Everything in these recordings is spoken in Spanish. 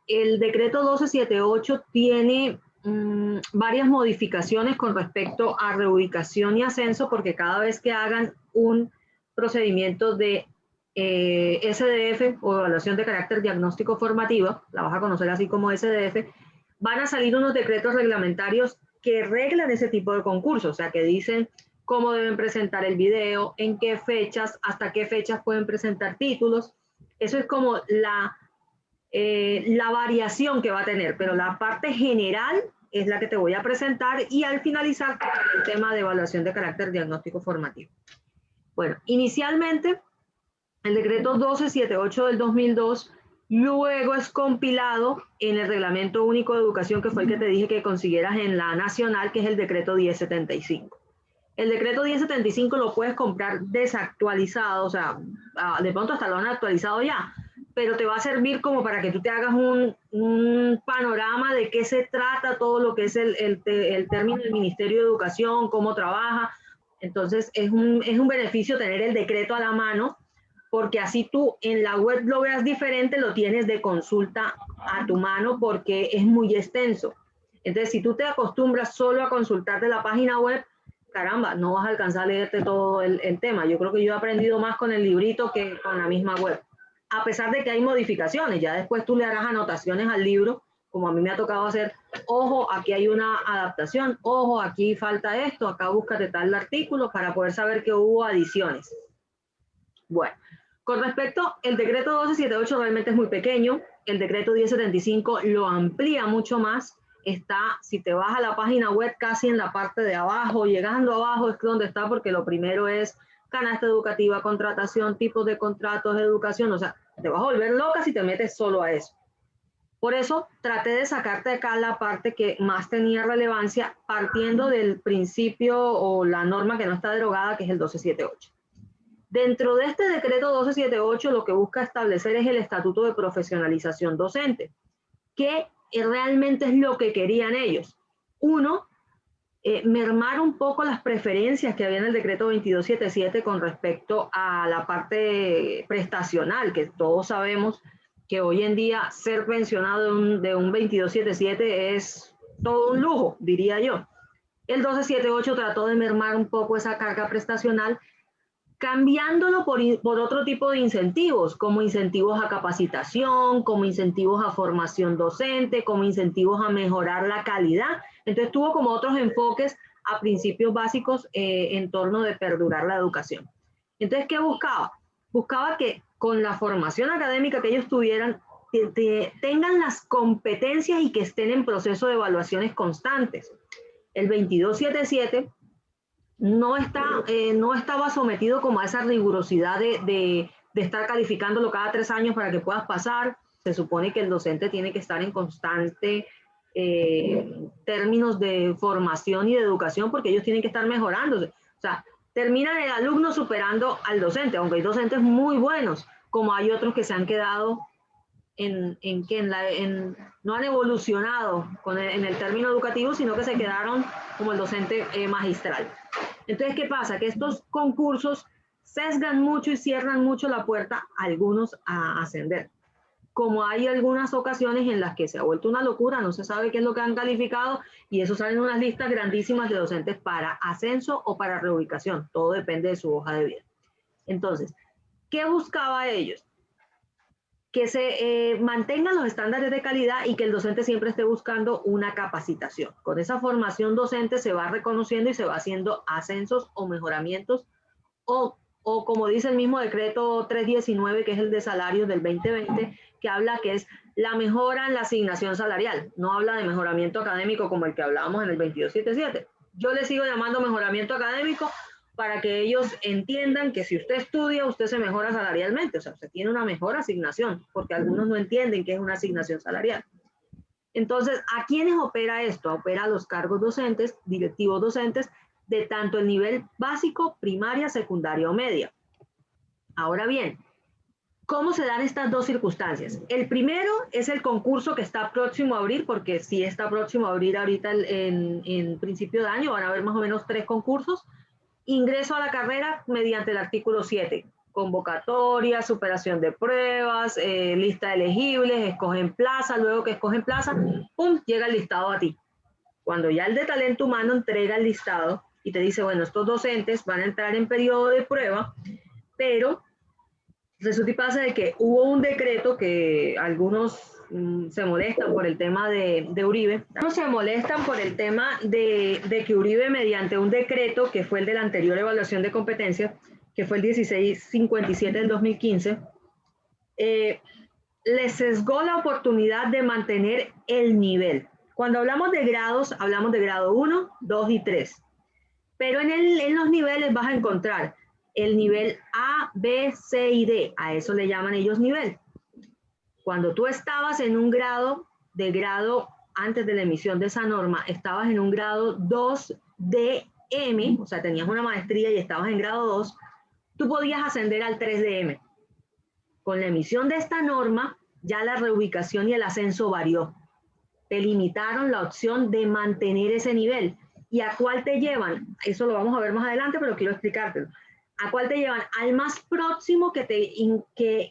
el decreto 1278 tiene varias modificaciones con respecto a reubicación y ascenso, porque cada vez que hagan un procedimiento de SDF o evaluación de carácter diagnóstico formativa, la vas a conocer así como SDF, van a salir unos decretos reglamentarios que reglan ese tipo de concursos, o sea, que dicen cómo deben presentar el video, en qué fechas, hasta qué fechas pueden presentar títulos. Eso es como la variación que va a tener, pero la parte general es la que te voy a presentar y al finalizar el tema de evaluación de carácter diagnóstico formativo. Bueno, inicialmente el decreto 1278 del 2002 luego es compilado en el Reglamento Único de Educación, que fue el que te dije que consiguieras en la nacional, que es el decreto 1075. El decreto 1075 lo puedes comprar desactualizado, o sea, de pronto hasta lo han actualizado ya, pero te va a servir como para que tú te hagas un panorama de qué se trata todo lo que es el término del Ministerio de Educación, cómo trabaja. Entonces es un beneficio tener el decreto a la mano, porque así tú en la web lo veas diferente, lo tienes de consulta a tu mano porque es muy extenso. Entonces, si tú te acostumbras solo a consultarte la página web, caramba, no vas a alcanzar a leerte todo el tema. Yo creo que yo he aprendido más con el librito que con la misma web. A pesar de que hay modificaciones, ya después tú le harás anotaciones al libro, como a mí me ha tocado hacer, ojo, aquí hay una adaptación, ojo, aquí falta esto, acá búscate tal artículo para poder saber que hubo adiciones. Bueno, con respecto, el decreto 1278 realmente es muy pequeño, el decreto 1075 lo amplía mucho más, está, si te vas a la página web, casi en la parte de abajo, llegando abajo es donde está, porque lo primero es canasta educativa, contratación, tipos de contratos de educación, o sea, te vas a volver loca si te metes solo a eso. Por eso traté de sacarte acá la parte que más tenía relevancia, partiendo del principio o la norma que no está derogada, que es el 1278. Dentro de este decreto 1278 lo que busca establecer es el estatuto de profesionalización docente, que realmente es lo que querían ellos. Uno, mermar un poco las preferencias que había en el decreto 2277 con respecto a la parte prestacional, que todos sabemos que hoy en día ser pensionado de un 2277 es todo un lujo, diría yo. El 1278 trató de mermar un poco esa carga prestacional, cambiándolo por otro tipo de incentivos, como incentivos a capacitación, como incentivos a formación docente, como incentivos a mejorar la calidad. Entonces tuvo como otros enfoques a principios básicos en torno de perdurar la educación. Entonces, ¿qué buscaba? Buscaba que con la formación académica que ellos tuvieran, tengan las competencias y que estén en proceso de evaluaciones constantes. El 2277 no estaba sometido como a esa rigurosidad de estar calificándolo cada 3 años para que puedas pasar. Se supone que el docente tiene que estar en constante términos de formación y de educación, porque ellos tienen que estar mejorándose. O sea, termina el alumno superando al docente, aunque hay docentes muy buenos, como hay otros que se han quedado no han evolucionado en el término educativo, sino que se quedaron como el docente magistral. Entonces, ¿qué pasa? Que estos concursos sesgan mucho y cierran mucho la puerta a algunos a ascender. Como hay algunas ocasiones en las que se ha vuelto una locura, no se sabe qué es lo que han calificado y eso salen unas listas grandísimas de docentes para ascenso o para reubicación. Todo depende de su hoja de vida. Entonces, ¿qué buscaba ellos? Que se mantengan los estándares de calidad y que el docente siempre esté buscando una capacitación. Con esa formación docente se va reconociendo y se va haciendo ascensos o mejoramientos o como dice el mismo decreto 319, que es el de salarios del 2020, que habla que es la mejora en la asignación salarial. No habla de mejoramiento académico como el que hablábamos en el 2277. Yo le sigo llamando mejoramiento académico para que ellos entiendan que si usted estudia, usted se mejora salarialmente, o sea, usted tiene una mejor asignación, porque algunos no entienden qué es una asignación salarial. Entonces, ¿a quiénes opera esto? Opera a los cargos docentes, directivos docentes, de tanto el nivel básico, primaria, secundaria o media. Ahora bien, ¿cómo se dan estas dos circunstancias? El primero es el concurso que está próximo a abrir, porque sí está próximo a abrir ahorita en principio de año, van a haber más o menos 3 concursos. Ingreso a la carrera mediante el artículo 7, convocatoria, superación de pruebas, lista de elegibles, escogen plaza, luego que escogen plaza, ¡pum!, llega el listado a ti. Cuando ya el de talento humano entrega el listado y te dice, bueno, estos docentes van a entrar en periodo de prueba, pero resulta y pasa de que hubo un decreto que algunos se molestan por el tema de Uribe. No se molestan por el tema de que Uribe, mediante un decreto que fue el de la anterior evaluación de competencias, que fue el 1657 del 2015, le sesgó la oportunidad de mantener el nivel. Cuando hablamos de grados, hablamos de grado 1, 2 y 3. Pero en los niveles vas a encontrar el nivel A, B, C y D. A eso le llaman ellos nivel. Cuando tú estabas en un grado, antes de la emisión de esa norma, estabas en un grado 2DM, o sea, tenías una maestría y estabas en grado 2, tú podías ascender al 3DM. Con la emisión de esta norma, ya la reubicación y el ascenso varió. Te limitaron la opción de mantener ese nivel. ¿Y a cuál te llevan? Eso lo vamos a ver más adelante, pero quiero explicártelo. ¿A cuál te llevan? Al más próximo que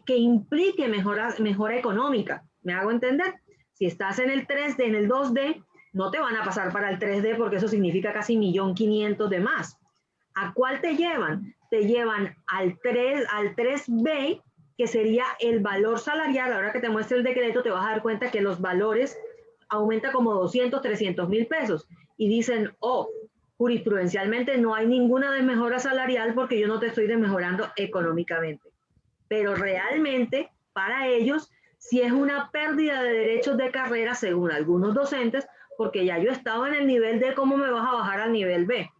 implique mejora económica. ¿Me hago entender? Si estás en el 3D, en el 2D, no te van a pasar para el 3D porque eso significa casi 1.500.000 de más. ¿A cuál te llevan? Te llevan al 3B, que sería el valor salarial. Ahora que te muestre el decreto, te vas a dar cuenta que los valores aumentan como 200, 300.000 pesos. Y dicen, oh, jurisprudencialmente no hay ninguna desmejora salarial porque yo no te estoy desmejorando económicamente. Pero realmente, para ellos, sí es una pérdida de derechos de carrera, según algunos docentes, porque ya yo estaba en el nivel D, ¿cómo me vas a bajar al nivel B?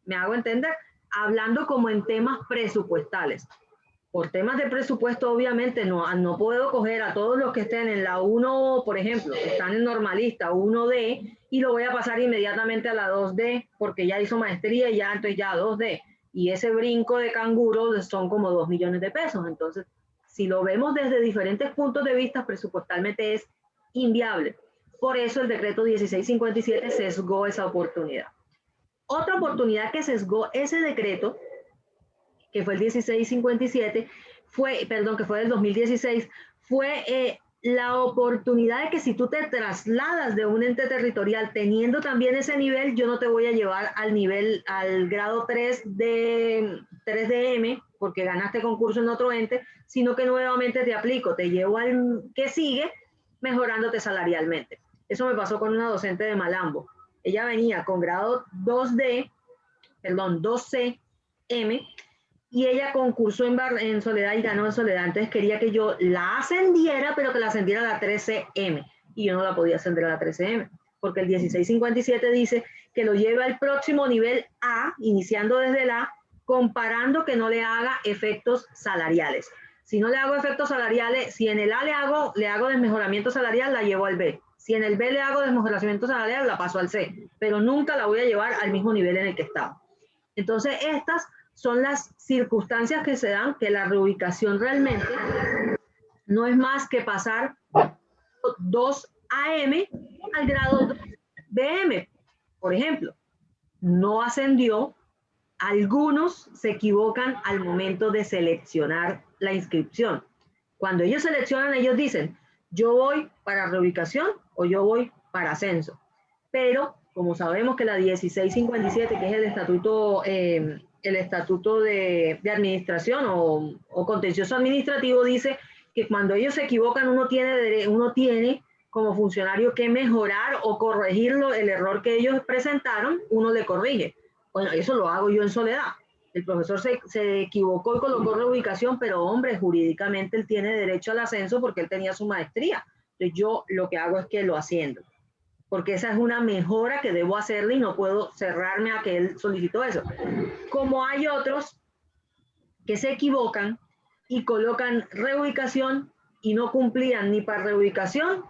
¿Me hago entender? Hablando como en temas presupuestales. Por temas de presupuesto, obviamente, no puedo coger a todos los que estén en la 1, por ejemplo, que están en normalista 1D, y lo voy a pasar inmediatamente a la 2D, porque ya hizo maestría y ya, entonces ya 2D. Y ese brinco de canguro son como 2 millones de pesos. Entonces, si lo vemos desde diferentes puntos de vista, presupuestalmente es inviable. Por eso el decreto 1657 sesgó esa oportunidad. Otra oportunidad que sesgó ese decreto, que fue el 1657, que fue del 2016, fue la oportunidad de que si tú te trasladas de un ente territorial teniendo también ese nivel, yo no te voy a llevar al grado 3DM, porque ganaste concurso en otro ente, sino que nuevamente te aplico, te llevo al que sigue, mejorándote salarialmente. Eso me pasó con una docente de Malambo. Ella venía con grado 2C, y ella concursó en Soledad y ganó en Soledad. Entonces quería que yo la ascendiera, pero que la ascendiera a la 13M. Y yo no la podía ascender a la 13M, porque el 1657 dice que lo lleva al próximo nivel A, iniciando desde el A, comparando que no le haga efectos salariales. Si no le hago efectos salariales, si en el A le hago desmejoramiento salarial, la llevo al B. Si en el B le hago desmejoramiento salarial, la paso al C. Pero nunca la voy a llevar al mismo nivel en el que estaba. Entonces, estas son las circunstancias que se dan, que la reubicación realmente no es más que pasar 2 AM al grado 2 BM. Por ejemplo, no ascendió, algunos se equivocan al momento de seleccionar la inscripción. Cuando ellos seleccionan, ellos dicen, yo voy para reubicación o yo voy para ascenso. Pero, como sabemos que la 1657, que es el estatuto de administración o contencioso administrativo, dice que cuando ellos se equivocan uno tiene como funcionario que mejorar o corregir el error que ellos presentaron, uno le corrige. Bueno, eso lo hago yo en Soledad. El profesor se equivocó y colocó reubicación, pero hombre, jurídicamente él tiene derecho al ascenso porque él tenía su maestría. Entonces yo lo que hago es que lo asciendo, porque esa es una mejora que debo hacerle y no puedo cerrarme a que él solicitó eso. Como hay otros que se equivocan y colocan reubicación y no cumplían ni para reubicación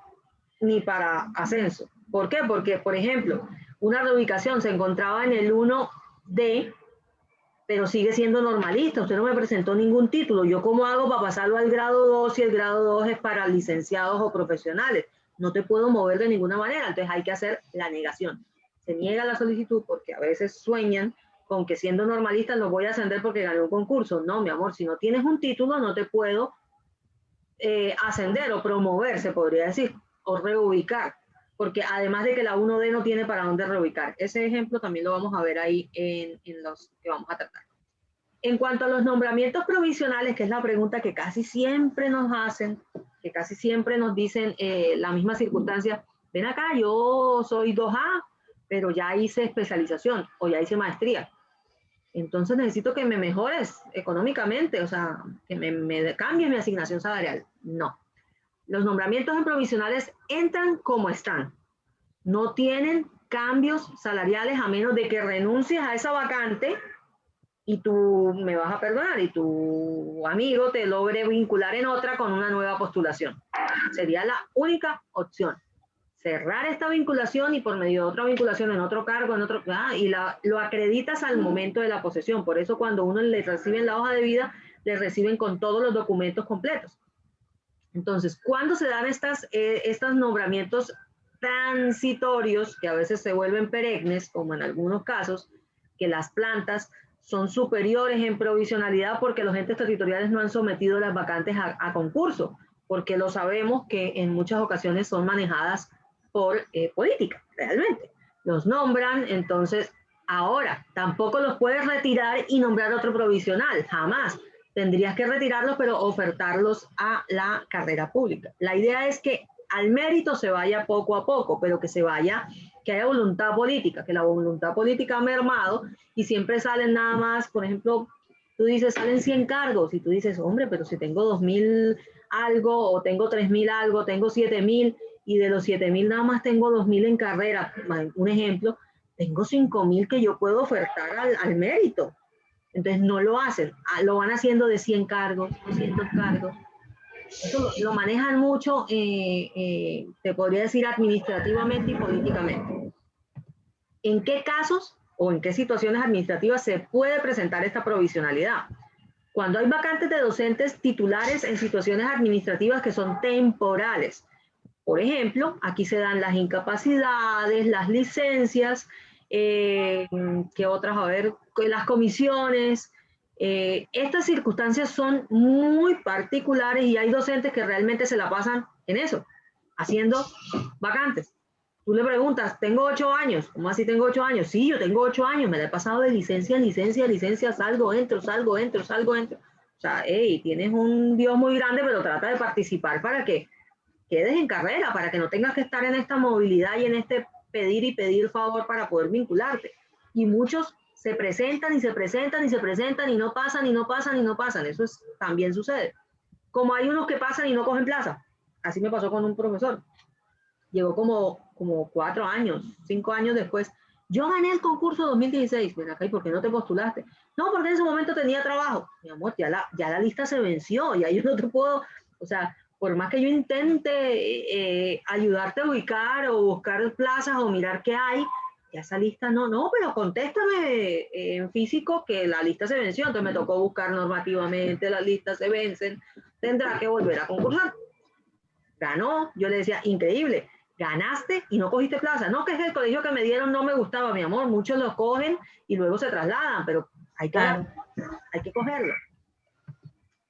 ni para ascenso. ¿Por qué? Porque, por ejemplo, una reubicación se encontraba en el 1D, pero sigue siendo normalista, usted no me presentó ningún título. ¿Yo cómo hago para pasarlo al grado 2 si el grado 2 es para licenciados o profesionales? No te puedo mover de ninguna manera, entonces hay que hacer la negación. Se niega la solicitud porque a veces sueñan con que siendo normalista los voy a ascender porque gané un concurso. No, mi amor, si no tienes un título no te puedo ascender o promover, se podría decir, o reubicar, porque además de que la 1D no tiene para dónde reubicar. Ese ejemplo también lo vamos a ver ahí en los que vamos a tratar. En cuanto a los nombramientos provisionales, que es la pregunta que casi siempre nos hacen, que casi siempre nos dicen la misma circunstancia, ven acá, yo soy 2A, pero ya hice especialización o ya hice maestría. Entonces necesito que me mejores económicamente, o sea, que me cambies mi asignación salarial. No. Los nombramientos en provisionales entran como están. No tienen cambios salariales a menos de que renuncies a esa vacante y tú me vas a perdonar y tu amigo te logre vincular en otra con una nueva postulación. Sería la única opción. Cerrar esta vinculación y por medio de otra vinculación en otro cargo, en otro, y lo acreditas al momento de la posesión. Por eso cuando uno le reciben la hoja de vida, le reciben con todos los documentos completos. Entonces, ¿cuándo se dan estos nombramientos transitorios, que a veces se vuelven perennes, como en algunos casos, que las plantas son superiores en provisionalidad porque los entes territoriales no han sometido las vacantes a concurso, porque lo sabemos que en muchas ocasiones son manejadas por política, realmente. Los nombran, entonces, ahora, tampoco los puedes retirar y nombrar otro provisional, jamás. Tendrías que retirarlos, pero ofertarlos a la carrera pública. La idea es que al mérito se vaya poco a poco, pero que se vaya, que haya voluntad política, que la voluntad política ha mermado y siempre salen nada más, por ejemplo, tú dices, salen 100 cargos y tú dices, hombre, pero si tengo 2.000 algo o tengo 3.000 algo, tengo 7.000 y de los 7.000 nada más tengo 2.000 en carrera, un ejemplo, tengo 5.000 que yo puedo ofertar al mérito. Entonces no lo hacen, lo van haciendo de 100 cargos, 200 cargos. Eso lo manejan mucho, te podría decir administrativamente y políticamente. ¿En qué casos o en qué situaciones administrativas se puede presentar esta provisionalidad? Cuando hay vacantes de docentes titulares en situaciones administrativas que son temporales. Por ejemplo, aquí se dan las incapacidades, las licencias, ¿qué otras? A ver, las comisiones. Estas circunstancias son muy particulares y hay docentes que realmente se la pasan en eso, haciendo vacantes. Tú le preguntas, tengo 8 años, ¿cómo así tengo 8 años? Sí, yo tengo 8 años, me la he pasado de licencia en licencia, licencia, salgo, entro, salgo, entro, salgo, entro. O sea, hey, tienes un Dios muy grande, pero trata de participar para que quedes en carrera, para que no tengas que estar en esta movilidad y en este pedir y pedir favor para poder vincularte. Y muchos se presentan y se presentan y se presentan y no pasan y no pasan y no pasan. Eso también sucede. Como hay unos que pasan y no cogen plaza. Así me pasó con un profesor. Llegó como 4 años, 5 años después. Yo gané el concurso 2016. Ven acá, ¿y por qué no te postulaste? No, porque en ese momento tenía trabajo. Mi amor, ya la lista se venció, ya yo no te puedo, o sea, por más que yo intente ayudarte a ubicar o buscar plazas o mirar qué hay, ya esa lista no, pero contéstame en físico que la lista se venció, entonces me tocó buscar normativamente, las listas se vencen, tendrá que volver a concursar. Ganó, yo le decía, increíble, ganaste y no cogiste plaza. No, que es el colegio que me dieron no me gustaba, mi amor, muchos lo cogen y luego se trasladan, pero hay que cogerlo.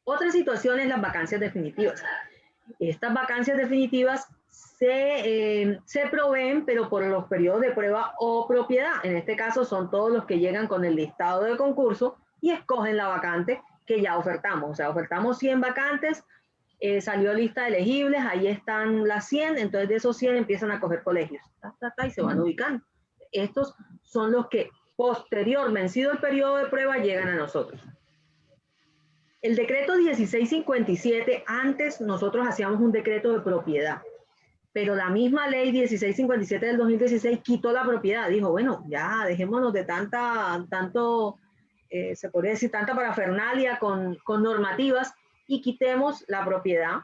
Otra situación es las vacancias definitivas. Estas vacancias definitivas se proveen, pero por los periodos de prueba o propiedad. En este caso son todos los que llegan con el listado de concurso y escogen la vacante que ya ofertamos. O sea, ofertamos 100 vacantes, salió lista de elegibles, ahí están las 100, entonces de esos 100 empiezan a coger colegios, y se van ubicando. Estos son los que posterior, vencido el periodo de prueba, llegan a nosotros. El decreto 1657, antes nosotros hacíamos un decreto de propiedad, pero la misma ley 1657 del 2016 quitó la propiedad, dijo, bueno, ya dejémonos de se podría decir, tanta parafernalia con normativas y quitemos la propiedad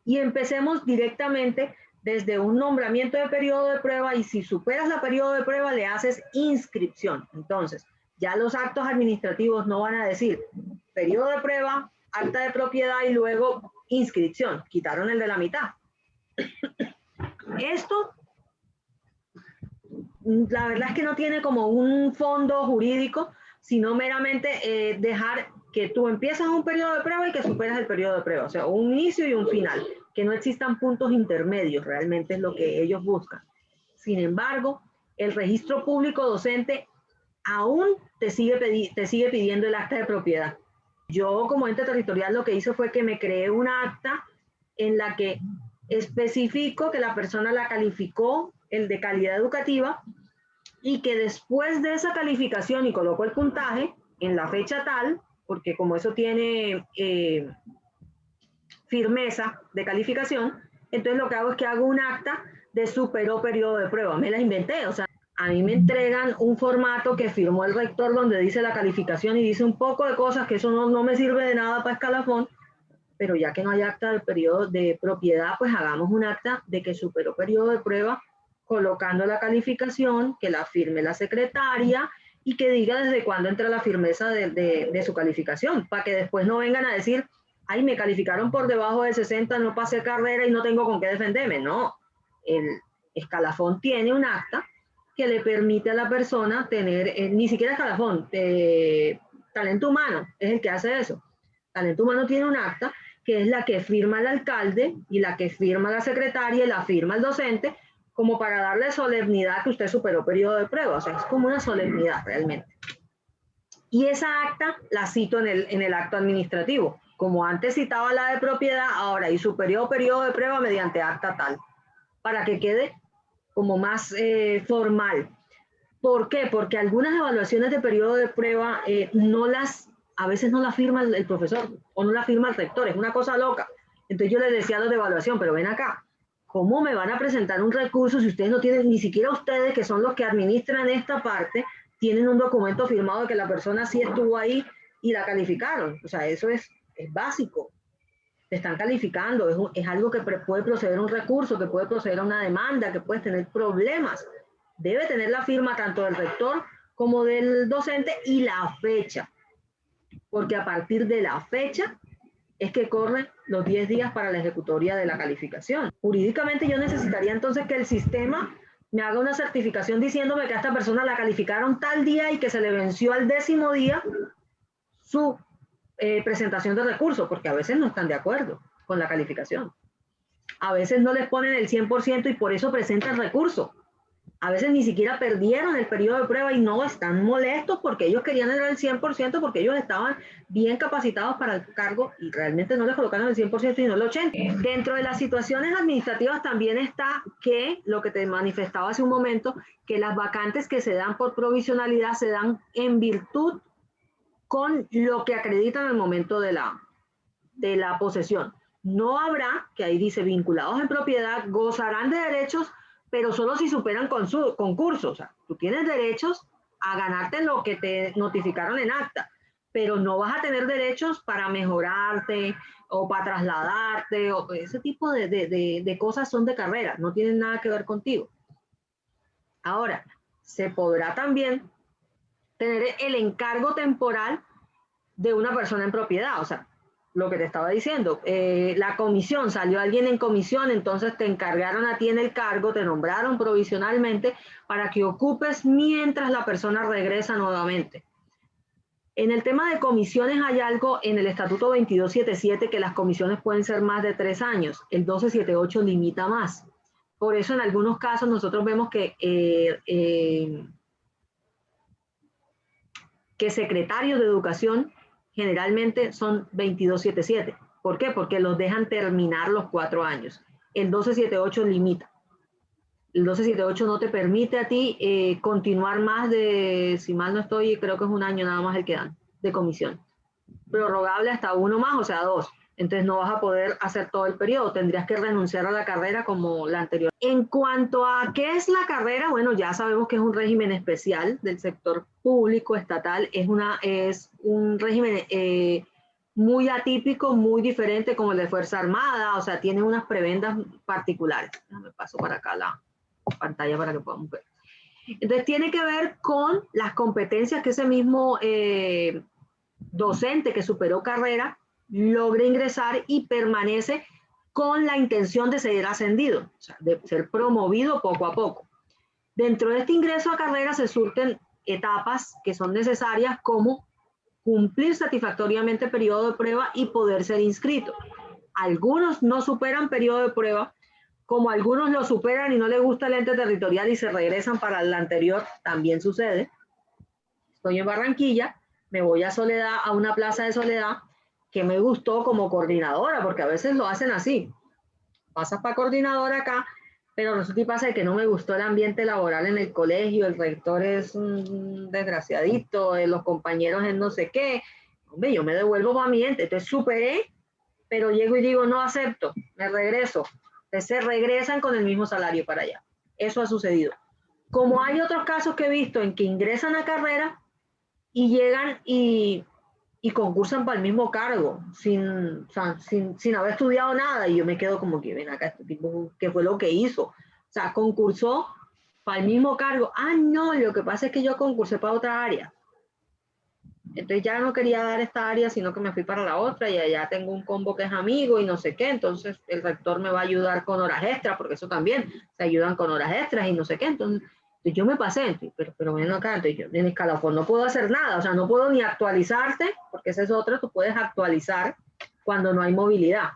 y empecemos directamente desde un nombramiento de periodo de prueba y si superas la periodo de prueba le haces inscripción. Entonces, ya los actos administrativos no van a decir periodo de prueba, acta de propiedad y luego inscripción. Quitaron el de la mitad. Esto la verdad es que no tiene como un fondo jurídico, sino meramente dejar que tú empiezas un periodo de prueba y que superas el periodo de prueba, o sea, un inicio y un final, que no existan puntos intermedios, realmente es lo que ellos buscan. Sin embargo, el registro público docente aún te sigue pidiendo el acta de propiedad. Yo como ente territorial lo que hice fue que me creé una acta en la que especifico que la persona la calificó, el de calidad educativa, y que después de esa calificación y coloco el puntaje en la fecha tal, porque como eso tiene firmeza de calificación, entonces lo que hago es que hago un acta de superó periodo de prueba. Me la inventé, o sea, a mí me entregan un formato que firmó el rector donde dice la calificación y dice un poco de cosas que eso no me sirve de nada para escalafón, pero ya que no hay acta del periodo de propiedad, pues hagamos un acta de que superó periodo de prueba, colocando la calificación, que la firme la secretaria y que diga desde cuándo entra la firmeza de su calificación, para que después no vengan a decir, ay, me calificaron por debajo de 60, no pasé carrera y no tengo con qué defenderme. No, el escalafón tiene un acta que le permite a la persona tener, ni siquiera escalafón, talento humano es el que hace eso. Talento humano tiene un acta que es la que firma el alcalde y la que firma la secretaria y la firma el docente, como para darle solemnidad que usted superó periodo de prueba. O sea, es como una solemnidad realmente. Y esa acta la cito en el acto administrativo. Como antes citaba la de propiedad, ahora y superió periodo de prueba mediante acta tal, para que quede como más formal. ¿Por qué? Porque algunas evaluaciones de periodo de prueba a veces no la firma el profesor o no la firma el rector, es una cosa loca. Entonces yo les decía a los de evaluación, pero ven acá, ¿cómo me van a presentar un recurso si ustedes no tienen, ni siquiera ustedes que son los que administran esta parte, tienen un documento firmado de que la persona sí estuvo ahí y la calificaron? O sea, eso es básico. Te están calificando, es algo que puede proceder a un recurso, que puede proceder a una demanda, que puedes tener problemas. Debe tener la firma tanto del rector como del docente y la fecha, porque a partir de la fecha es que corren los 10 días para la ejecutoria de la calificación. Jurídicamente yo necesitaría entonces que el sistema me haga una certificación diciéndome que a esta persona la calificaron tal día y que se le venció al 10º día su presentación de recursos, porque a veces no están de acuerdo con la calificación. A veces no les ponen el 100% y por eso presentan recurso. A veces ni siquiera perdieron el periodo de prueba y no están molestos porque ellos querían el 100%, porque ellos estaban bien capacitados para el cargo y realmente no les colocaron el 100% sino el 80%. Dentro de las situaciones administrativas también está que, lo que te manifestaba hace un momento, que las vacantes que se dan por provisionalidad se dan en virtud con lo que acreditan al momento de la posesión. No habrá, que ahí dice, vinculados en propiedad, gozarán de derechos, pero solo si superan concursos. O sea, tú tienes derechos a ganarte lo que te notificaron en acta, pero no vas a tener derechos para mejorarte o para trasladarte, o ese tipo de cosas son de carrera, no tienen nada que ver contigo. Ahora, se podrá también tener el encargo temporal de una persona en propiedad, o sea, lo que te estaba diciendo, la comisión, salió alguien en comisión, entonces te encargaron a ti en el cargo, te nombraron provisionalmente para que ocupes mientras la persona regresa nuevamente. En el tema de comisiones hay algo en el Estatuto 2277 que las comisiones pueden ser más de 3 años, el 1278 limita más. Por eso en algunos casos nosotros vemos que secretarios de educación generalmente son 2277. ¿Por qué? Porque los dejan terminar los 4 años. El 1278 limita. El 1278 no te permite a ti continuar más de, si mal no estoy, creo que es 1 año nada más el que dan de comisión. Prorrogable hasta 1 más, o sea 2. Entonces no vas a poder hacer todo el periodo, tendrías que renunciar a la carrera como la anterior. En cuanto a qué es la carrera, bueno, ya sabemos que es un régimen especial del sector público, estatal, es un régimen muy atípico, muy diferente como el de Fuerza Armada, o sea, tiene unas prebendas particulares. Me paso para acá la pantalla para que podamos ver. Entonces tiene que ver con las competencias que ese mismo docente que superó carrera logra ingresar y permanece con la intención de ser ascendido, o sea, de ser promovido poco a poco. Dentro de este ingreso a carrera se surten etapas que son necesarias como cumplir satisfactoriamente el periodo de prueba y poder ser inscrito. Algunos no superan periodo de prueba, como algunos lo superan y no les gusta el ente territorial y se regresan para el anterior, también sucede. Estoy en Barranquilla, me voy a Soledad, a una plaza de Soledad que me gustó como coordinadora, porque a veces lo hacen así. Pasas para coordinadora acá, pero resulta y pasa que no me gustó el ambiente laboral en el colegio, el rector es un desgraciadito, los compañeros es no sé qué. Hombre, yo me devuelvo para mi ente, entonces superé, pero llego y digo, no acepto, me regreso. Entonces se regresan con el mismo salario para allá. Eso ha sucedido. Como hay otros casos que he visto en que ingresan a carrera y llegan y concursan para el mismo cargo, sin haber estudiado nada, y yo me quedo como que, ven acá, este tipo, ¿qué fue lo que hizo? O sea, concursó para el mismo cargo. Ah, no, lo que pasa es que yo concursé para otra área. Entonces ya no quería dar esta área, sino que me fui para la otra, y allá tengo un combo que es amigo y no sé qué, entonces el rector me va a ayudar con horas extras, porque eso también, se ayudan con horas extras y no sé qué, entonces yo me pasé, pero ven acá, entonces yo en escalafón no puedo hacer nada, o sea, no puedo ni actualizarte, porque esa es otra, tú puedes actualizar cuando no hay movilidad.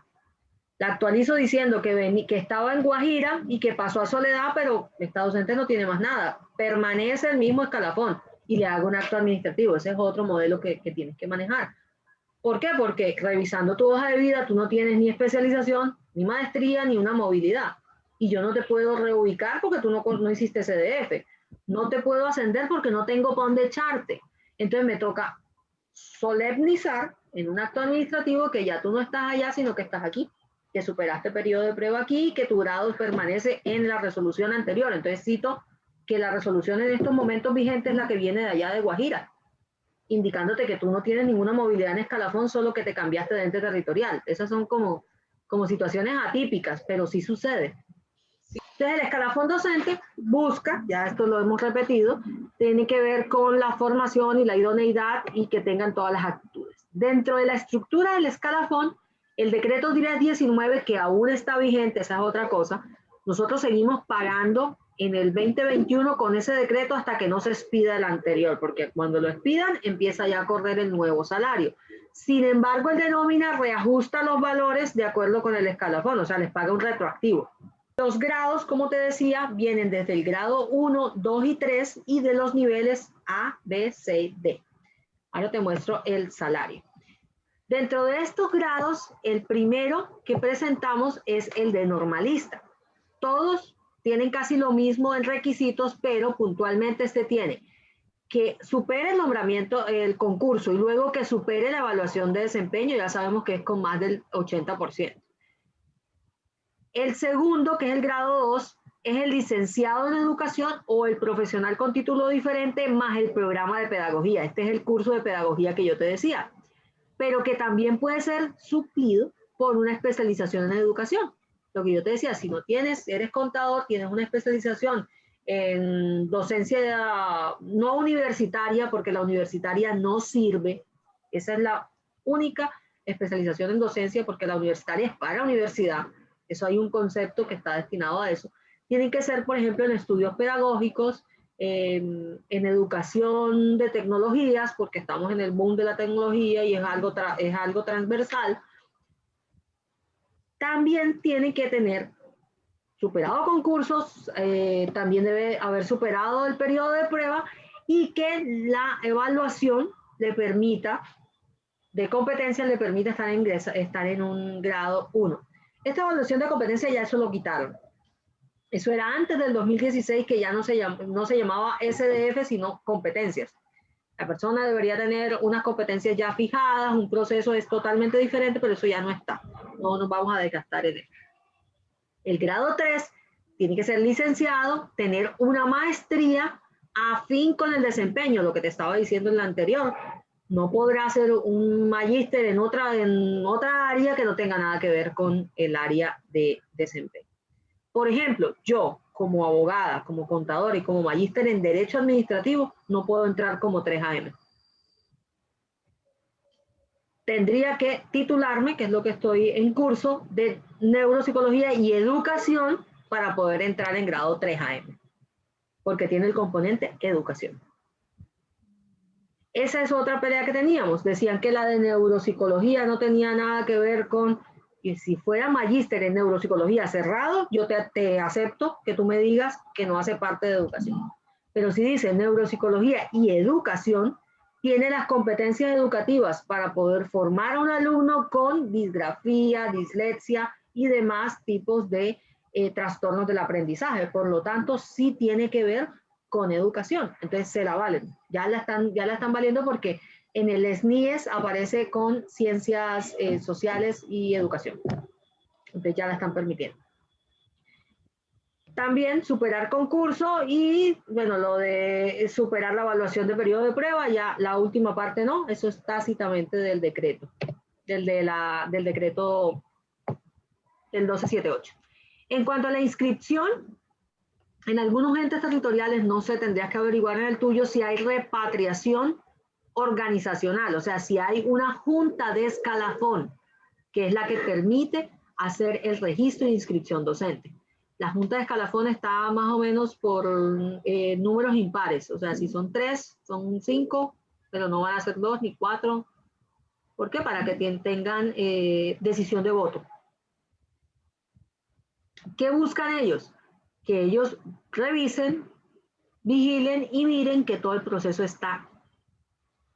La actualizo diciendo que estaba en Guajira y que pasó a Soledad, pero esta docente no tiene más nada, permanece el mismo escalafón y le hago un acto administrativo. Ese es otro modelo que tienes que manejar. ¿Por qué? Porque revisando tu hoja de vida tú no tienes ni especialización, ni maestría, ni una movilidad. Y yo no te puedo reubicar porque tú no hiciste CDF. No te puedo ascender porque no tengo para dónde echarte. Entonces me toca solemnizar en un acto administrativo que ya tú no estás allá, sino que estás aquí, que superaste periodo de prueba aquí y que tu grado permanece en la resolución anterior. Entonces cito que la resolución en estos momentos vigente es la que viene de allá de Guajira, indicándote que tú no tienes ninguna movilidad en escalafón, solo que te cambiaste de ente territorial. Esas son como situaciones atípicas, pero sí sucede. Entonces el escalafón docente busca, ya esto lo hemos repetido, tiene que ver con la formación y la idoneidad y que tengan todas las actitudes. Dentro de la estructura del escalafón, el decreto 1019, que aún está vigente, esa es otra cosa, nosotros seguimos pagando en el 2021 con ese decreto hasta que no se expida el anterior, porque cuando lo expidan empieza ya a correr el nuevo salario. Sin embargo, el de nómina reajusta los valores de acuerdo con el escalafón, o sea, les paga un retroactivo. Los grados, como te decía, vienen desde el grado 1, 2 y 3 y de los niveles A, B, C, D. Ahora te muestro el salario. Dentro de estos grados, el primero que presentamos es el de normalista. Todos tienen casi lo mismo en requisitos, pero puntualmente este tiene que supere el nombramiento, el concurso, y luego que supere la evaluación de desempeño, ya sabemos que es con más del 80%. El segundo, que es el grado 2, es el licenciado en educación o el profesional con título diferente más el programa de pedagogía. Este es el curso de pedagogía que yo te decía, pero que también puede ser suplido por una especialización en educación. Lo que yo te decía, si no eres contador, tienes una especialización en docencia no universitaria, porque la universitaria no sirve, esa es la única especialización en docencia, porque la universitaria es para universidad, eso hay un concepto que está destinado a eso. Tienen que ser, por ejemplo, en estudios pedagógicos, en educación de tecnologías, porque estamos en el boom de la tecnología y es algo transversal. También tiene que tener superado concursos, también debe haber superado el periodo de prueba y que la evaluación le permita, de competencia, le permita estar en un grado 1. Esta evaluación de competencia ya eso lo quitaron. Eso era antes del 2016, que ya no se llamaba SDF, sino competencias. La persona debería tener unas competencias ya fijadas, un proceso es totalmente diferente, pero eso ya no está. No nos vamos a desgastar en él. El grado 3 tiene que ser licenciado, tener una maestría afín con el desempeño, lo que te estaba diciendo en la anterior. No podrá ser un magíster en otra área que no tenga nada que ver con el área de desempeño. Por ejemplo, yo como abogada, como contadora y como magíster en Derecho Administrativo, no puedo entrar como 3 AM. Tendría que titularme, que es lo que estoy en curso, de Neuropsicología y Educación para poder entrar en grado 3 AM. porque tiene el componente educación. Esa es otra pelea que teníamos. Decían que la de neuropsicología no tenía nada que ver con, y si fuera magíster en neuropsicología cerrado, yo te acepto que tú me digas que no hace parte de educación. Pero si dice neuropsicología y educación, tiene las competencias educativas para poder formar a un alumno con disgrafía, dislexia y demás tipos de trastornos del aprendizaje. Por lo tanto, sí tiene que ver con educación. Entonces se la valen. Ya la están valiendo porque en el SNIES aparece con ciencias sociales y educación. Entonces ya la están permitiendo. También superar concurso y, bueno, lo de superar la evaluación de periodo de prueba, ya la última parte no, eso es tácitamente del decreto, del decreto del 1278. En cuanto a la inscripción, en algunos entes territoriales, no sé, tendrías que averiguar en el tuyo si hay repatriación organizacional, o sea, si hay una junta de escalafón, que es la que permite hacer el registro de inscripción docente. La junta de escalafón está más o menos por números impares, o sea, si son 3, son 5, pero no van a ser 2 ni 4. ¿Por qué? Para que tengan decisión de voto. ¿Qué buscan ellos? Que ellos revisen, vigilen y miren que todo el proceso está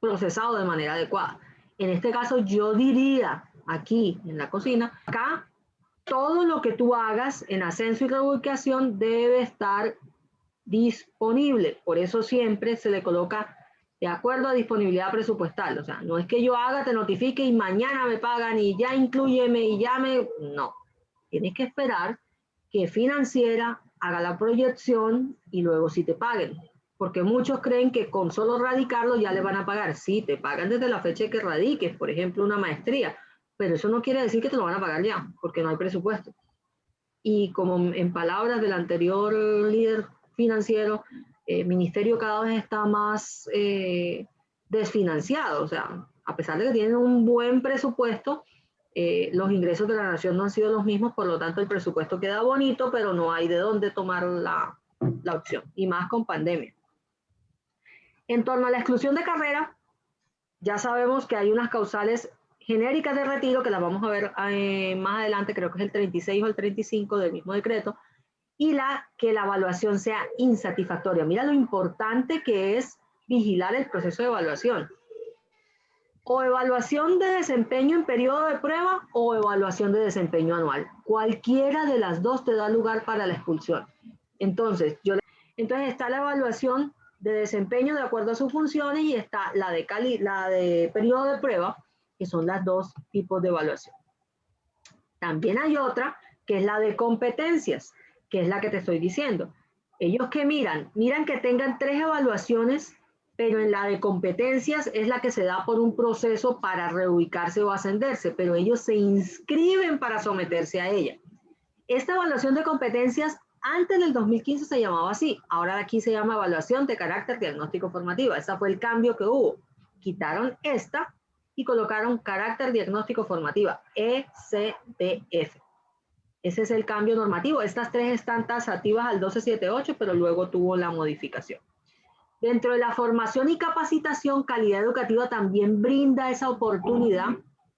procesado de manera adecuada. En este caso, yo diría aquí en la cocina, acá todo lo que tú hagas en ascenso y reubicación debe estar disponible. Por eso siempre se le coloca de acuerdo a disponibilidad presupuestal. O sea, no es que yo haga, te notifique y mañana me pagan y ya inclúyeme y ya me... No. Tienes que esperar que financiera haga la proyección y luego sí te paguen. Porque muchos creen que con solo radicarlo ya le van a pagar. Sí, te pagan desde la fecha que radiques, por ejemplo, una maestría. Pero eso no quiere decir que te lo van a pagar ya, porque no hay presupuesto. Y como en palabras del anterior líder financiero, el ministerio cada vez está más desfinanciado. O sea, a pesar de que tienen un buen presupuesto, los ingresos de la nación no han sido los mismos, por lo tanto el presupuesto queda bonito, pero no hay de dónde tomar la opción, y más con pandemia. En torno a la exclusión de carrera, ya sabemos que hay unas causales genéricas de retiro, que las vamos a ver más adelante, creo que es el 36 o el 35 del mismo decreto, y que la evaluación sea insatisfactoria. Mira lo importante que es vigilar el proceso de evaluación. O evaluación de desempeño en periodo de prueba o evaluación de desempeño anual. Cualquiera de las dos te da lugar para la expulsión. Entonces está la evaluación de desempeño de acuerdo a sus funciones y está la de periodo de prueba, que son las dos tipos de evaluación. También hay otra, que es la de competencias, que es la que te estoy diciendo. Ellos que miran que tengan 3 evaluaciones, pero en la de competencias es la que se da por un proceso para reubicarse o ascenderse, pero ellos se inscriben para someterse a ella. Esta evaluación de competencias antes del 2015 se llamaba así, ahora aquí se llama evaluación de carácter diagnóstico formativa. Ese fue el cambio que hubo. Quitaron esta y colocaron carácter diagnóstico formativa, ECDF. Ese es el cambio normativo. Estas 3 están tasativas al 1278, pero luego tuvo la modificación. Dentro de la formación y capacitación, Calidad Educativa también brinda esa oportunidad.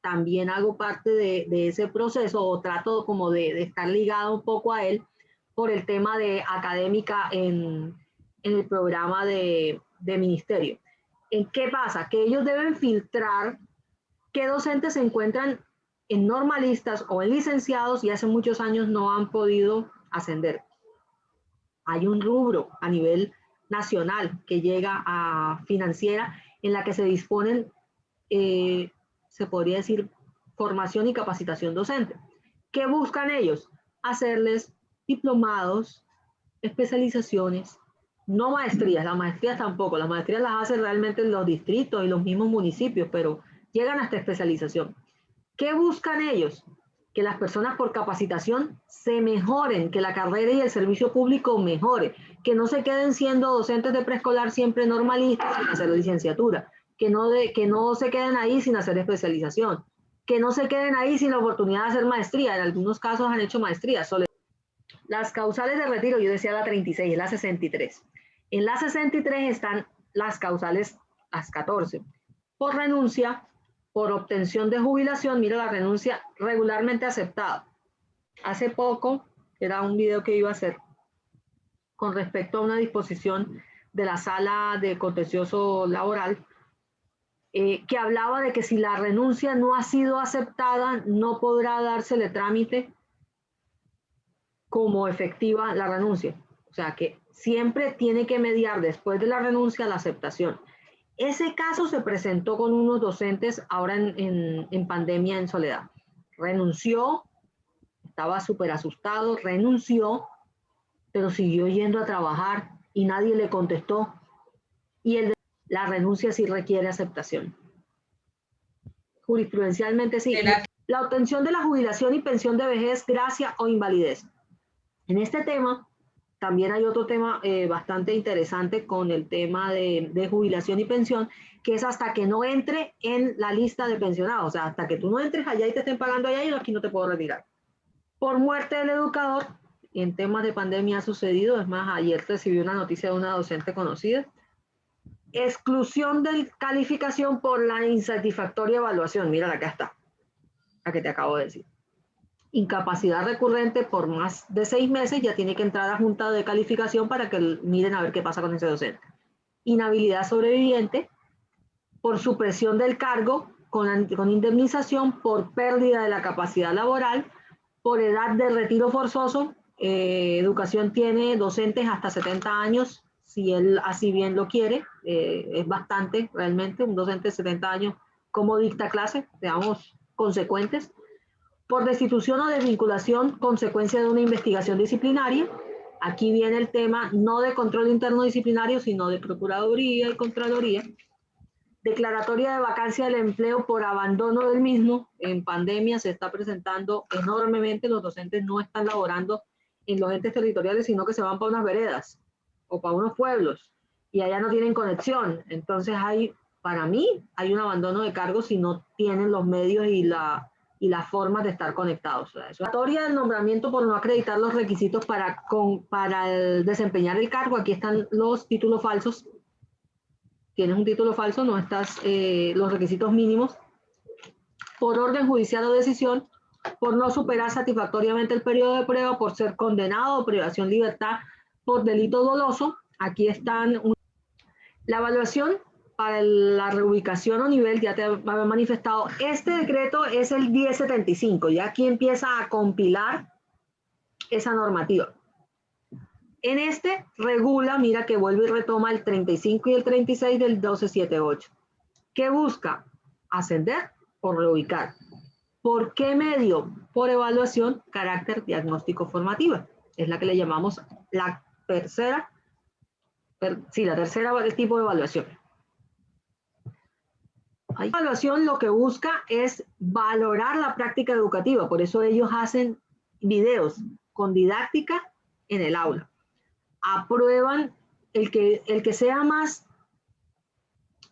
También hago parte de ese proceso, o trato como de estar ligado un poco a él por el tema de académica en el programa de ministerio. ¿En qué pasa? Que ellos deben filtrar qué docentes se encuentran en normalistas o en licenciados y hace muchos años no han podido ascender. Hay un rubro a nivel nacional que llega a financiera en la que se disponen, se podría decir, formación y capacitación docente. ¿Qué buscan ellos? Hacerles diplomados, especializaciones, no maestrías, las maestrías tampoco, las maestrías las hacen realmente los distritos y los mismos municipios, pero llegan hasta especialización. ¿Qué buscan ellos? Que las personas por capacitación se mejoren, que la carrera y el servicio público mejore, que no se queden siendo docentes de preescolar siempre normalistas sin hacer licenciatura, que no se queden ahí sin hacer especialización, que no se queden ahí sin la oportunidad de hacer maestría. En algunos casos han hecho maestría. Las causales de retiro, yo decía la 36, la 63. En la 63 están las causales, las 14. Por renuncia, por obtención de jubilación, mira la renuncia regularmente aceptada. Hace poco, era un video que iba a hacer con respecto a una disposición de la Sala de Contencioso Laboral, que hablaba de que si la renuncia no ha sido aceptada, no podrá dársele trámite como efectiva la renuncia. O sea que siempre tiene que mediar después de la renuncia la aceptación. Ese caso se presentó con unos docentes ahora en pandemia en Soledad. Renunció, estaba súper asustado, renunció, pero siguió yendo a trabajar y nadie le contestó. Y la renuncia sí requiere aceptación. Jurisprudencialmente sí. La obtención de la jubilación y pensión de vejez, gracia o invalidez. En este tema, también hay otro tema bastante interesante con el tema de jubilación y pensión, que es hasta que no entre en la lista de pensionados. O sea, hasta que tú no entres allá y te estén pagando allá, yo aquí no te puedo retirar. Por muerte del educador, en temas de pandemia ha sucedido. Es más, ayer recibí una noticia de una docente conocida. Exclusión de calificación por la insatisfactoria evaluación. Mira, acá está, la que te acabo de decir. Incapacidad recurrente por más de 6 meses, ya tiene que entrar a junta de calificación para que miren a ver qué pasa con ese docente. Inhabilidad sobreviviente por supresión del cargo con indemnización por pérdida de la capacidad laboral, por edad de retiro forzoso. Educación tiene docentes hasta 70 años, si él así bien lo quiere. Es bastante realmente, un docente de 70 años, como dicta clase, seamos consecuentes. Por destitución o desvinculación, consecuencia de una investigación disciplinaria. Aquí viene el tema no de control interno disciplinario, sino de Procuraduría y Contraloría. Declaratoria de vacancia del empleo por abandono del mismo. En pandemia se está presentando enormemente, los docentes no están laborando en los entes territoriales, sino que se van para unas veredas o para unos pueblos y allá no tienen conexión. Entonces para mí, hay un abandono de cargos si no tienen los medios y las formas de estar conectados. La declaratoria del nombramiento por no acreditar los requisitos para desempeñar el cargo. Aquí están los títulos falsos. Tienes un título falso, no estás los requisitos mínimos. Por orden judicial o decisión, por no superar satisfactoriamente el periodo de prueba, por ser condenado o privación de libertad por delito doloso. Aquí están la evaluación para la reubicación o nivel, ya te había manifestado. Este decreto es el 1075, ya aquí empieza a compilar esa normativa. En este regula, mira que vuelve y retoma el 35 y el 36 del 1278. ¿Qué busca? Ascender o reubicar. ¿Por qué medio? Por evaluación, carácter, diagnóstico, formativa. Es la que le llamamos la tercera tipo de evaluación. La evaluación lo que busca es valorar la práctica educativa, por eso ellos hacen videos con didáctica en el aula. Aprueban el que sea más,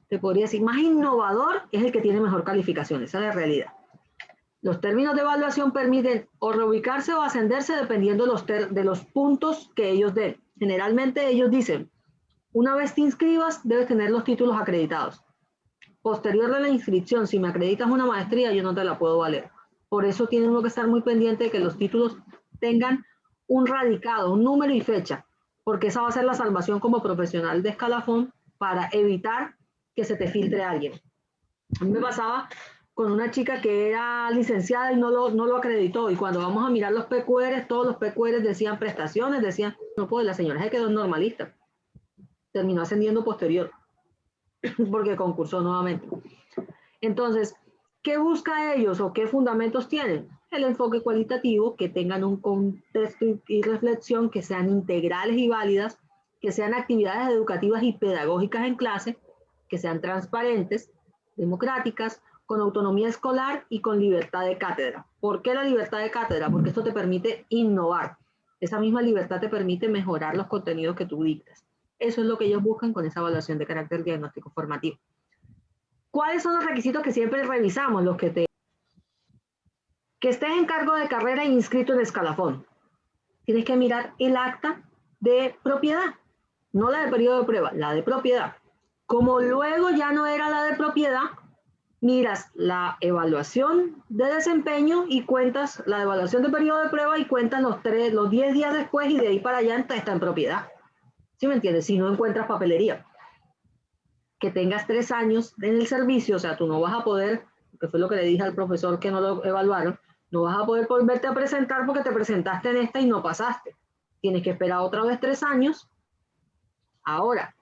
te podría decir, más innovador, es el que tiene mejor calificación, esa es la realidad. Los términos de evaluación permiten o reubicarse o ascenderse dependiendo de los puntos que ellos den. Generalmente ellos dicen, una vez te inscribas, debes tener los títulos acreditados. Posterior de la inscripción, si me acreditas una maestría, yo no te la puedo valer. Por eso tiene uno que estar muy pendiente de que los títulos tengan un radicado, un número y fecha, porque esa va a ser la salvación como profesional de escalafón para evitar que se te filtre alguien. A mí me pasaba con una chica que era licenciada y no lo acreditó, y cuando vamos a mirar los PQR, todos los PQR decían prestaciones, decían, no puede, la señora se quedó normalista, terminó ascendiendo posterior, porque concursó nuevamente. Entonces, ¿qué busca ellos o qué fundamentos tienen? El enfoque cualitativo, que tengan un contexto y reflexión, que sean integrales y válidas, que sean actividades educativas y pedagógicas en clase, que sean transparentes, democráticas, con autonomía escolar y con libertad de cátedra. ¿Por qué la libertad de cátedra? Porque esto te permite innovar. Esa misma libertad te permite mejorar los contenidos que tú dictas. Eso es lo que ellos buscan con esa evaluación de carácter diagnóstico formativo. ¿Cuáles son los requisitos que siempre revisamos? Que estés en cargo de carrera e inscrito en escalafón. Tienes que mirar el acta de propiedad. no la de periodo de prueba, la de propiedad. Como luego ya no era la de propiedad, miras la evaluación de desempeño y cuentas la evaluación de periodo de prueba y cuentas los 10 días después y de ahí para allá está en propiedad. ¿Sí me entiendes? Si no encuentras papelería. Que tengas 3 años en el servicio, o sea, tú no vas a poder, que fue lo que le dije al profesor que no lo evaluaron, no vas a poder volverte a presentar porque te presentaste en esta y no pasaste. Tienes que esperar otra vez 3 años. Ahora,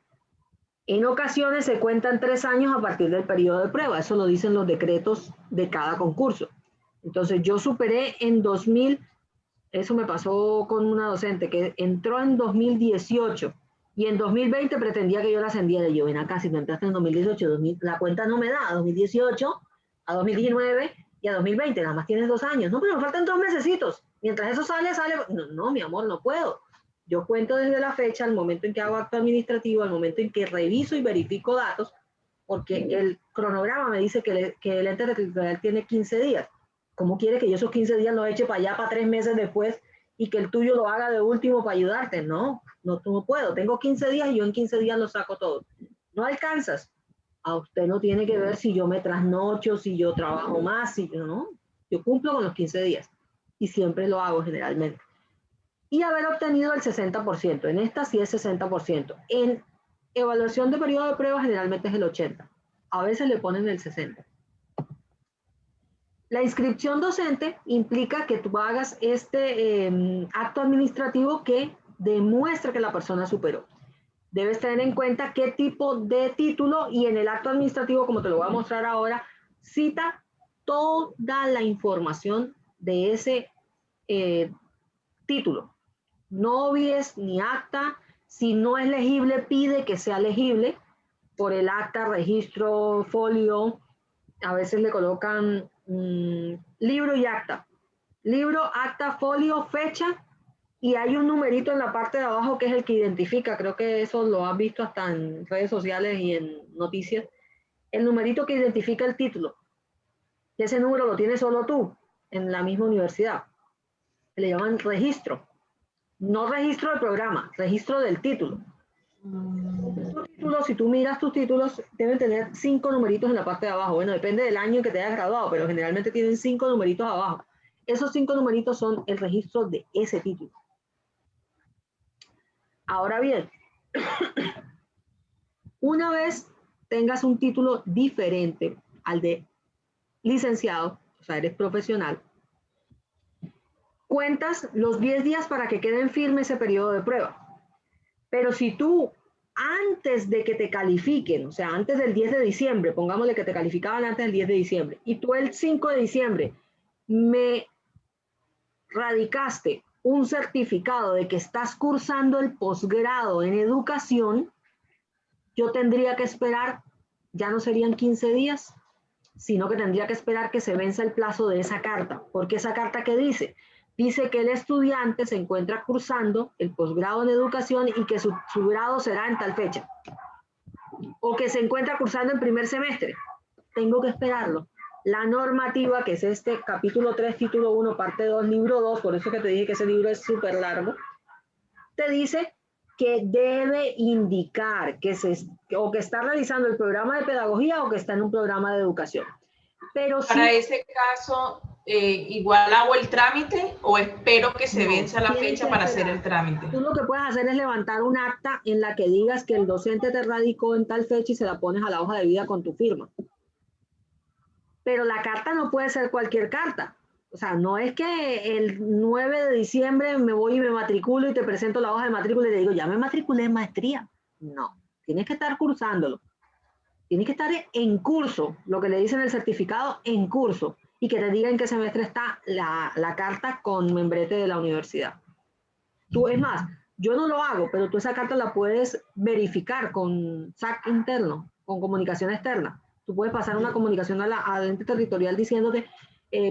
en ocasiones se cuentan 3 años a partir del periodo de prueba, eso lo dicen los decretos de cada concurso. Entonces yo superé en 2000, eso me pasó con una docente que entró en 2018 y en 2020 pretendía que yo la ascendiera. Y yo, ven acá, si tú entraste en 2018, la cuenta no me da, a 2018, a 2019 y a 2020, nada más tienes 2 años. No, pero me faltan 2 mesecitos. Mientras eso sale. No, no, mi amor, no puedo. Yo cuento desde la fecha, al momento en que hago acto administrativo, al momento en que reviso y verifico datos, porque el cronograma me dice que el ente territorial tiene 15 días. ¿Cómo quiere que yo esos 15 días los eche para allá, para 3 meses después, y que el tuyo lo haga de último para ayudarte? No, no puedo. Tengo 15 días y yo en 15 días lo saco todo. No alcanzas. A usted no tiene que ver si yo me trasnocho, si yo trabajo más, si yo no. Yo cumplo con los 15 días y siempre lo hago generalmente. Y haber obtenido el 60%. En esta sí es 60%. En evaluación de periodo de prueba generalmente es el 80%. A veces le ponen el 60%. La inscripción docente implica que tú hagas este acto administrativo que demuestre que la persona superó. Debes tener en cuenta qué tipo de título y en el acto administrativo, como te lo voy a mostrar ahora, cita toda la información de ese título. No obvies ni acta. Si no es legible, pide que sea legible por el acta, registro, folio. A veces le colocan libro y acta. Libro, acta, folio, fecha, y hay un numerito en la parte de abajo que es el que identifica. Creo que eso lo has visto hasta en redes sociales y en noticias. El numerito que identifica el título. Y ese número lo tienes solo tú en la misma universidad. Le llaman registro. No registro del programa, registro del título. Si tú miras tus títulos, deben tener 5 numeritos en la parte de abajo. Bueno, depende del año en que te hayas graduado, pero generalmente tienen 5 numeritos abajo. Esos 5 numeritos son el registro de ese título. Ahora bien, una vez tengas un título diferente al de licenciado, o sea, eres profesional, cuentas los 10 días para que queden firme ese periodo de prueba. Pero si tú, antes de que te califiquen, o sea, antes del 10 de diciembre, pongámosle que te calificaban antes del 10 de diciembre, y tú el 5 de diciembre me radicaste un certificado de que estás cursando el posgrado en educación, yo tendría que esperar, ya no serían 15 días, sino que tendría que esperar que se venza el plazo de esa carta. Porque esa carta, ¿qué dice? Dice que el estudiante se encuentra cursando el posgrado en educación y que su grado será en tal fecha. O que se encuentra cursando en primer semestre. Tengo que esperarlo. La normativa, que es este capítulo 3, título 1, parte 2, libro 2, por eso que te dije que ese libro es súper largo, te dice que debe indicar que o que está realizando el programa de pedagogía o que está en un programa de educación. Pero para ese caso, igual hago el trámite o espero que se venza la fecha para hacer el trámite. Tú lo que puedes hacer es levantar un acta en la que digas que el docente te radicó en tal fecha y se la pones a la hoja de vida con tu firma. Pero la carta no puede ser cualquier carta. O sea, no es que el 9 de diciembre me voy y me matriculo y te presento la hoja de matrícula y te digo, ya me matriculé en maestría. No, tienes que estar cursándolo. Tienes que estar en curso, lo que le dicen el certificado en curso, y que te diga en qué semestre está la carta con membrete de la universidad. Tú, es más, yo no lo hago, pero tú esa carta la puedes verificar con SAC interno, con comunicación externa. Tú puedes pasar una comunicación al ente territorial diciéndote,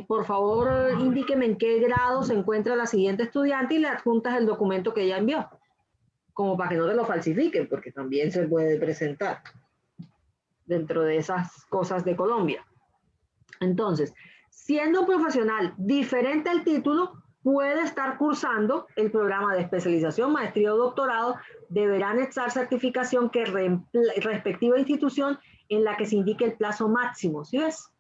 por favor, indíqueme en qué grado se encuentra la siguiente estudiante y le adjuntas el documento que ella envió, como para que no te lo falsifiquen, porque también se puede presentar dentro de esas cosas de Colombia. Entonces, siendo profesional diferente al título, puede estar cursando el programa de especialización, maestría o doctorado, deberá anexar certificación que respectiva institución en la que se indique el plazo máximo, ¿sí ves?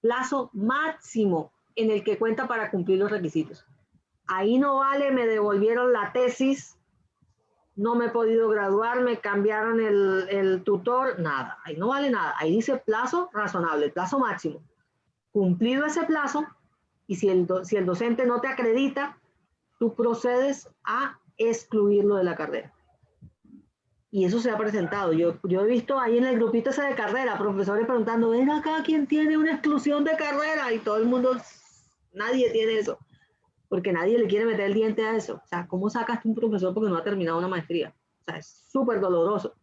Plazo máximo en el que cuenta para cumplir los requisitos. Ahí no vale, me devolvieron la tesis, no me he podido graduar, me cambiaron el tutor, nada, ahí no vale nada. Ahí dice plazo razonable, el plazo máximo. Cumplido ese plazo, y si el docente no te acredita, tú procedes a excluirlo de la carrera. Y eso se ha presentado. Yo he visto ahí en el grupito ese de carrera, profesores preguntando, ven acá, ¿quién tiene una exclusión de carrera? Y todo el mundo, nadie tiene eso, porque nadie le quiere meter el diente a eso. O sea, ¿cómo sacas un profesor porque no ha terminado una maestría? O sea, es súper doloroso.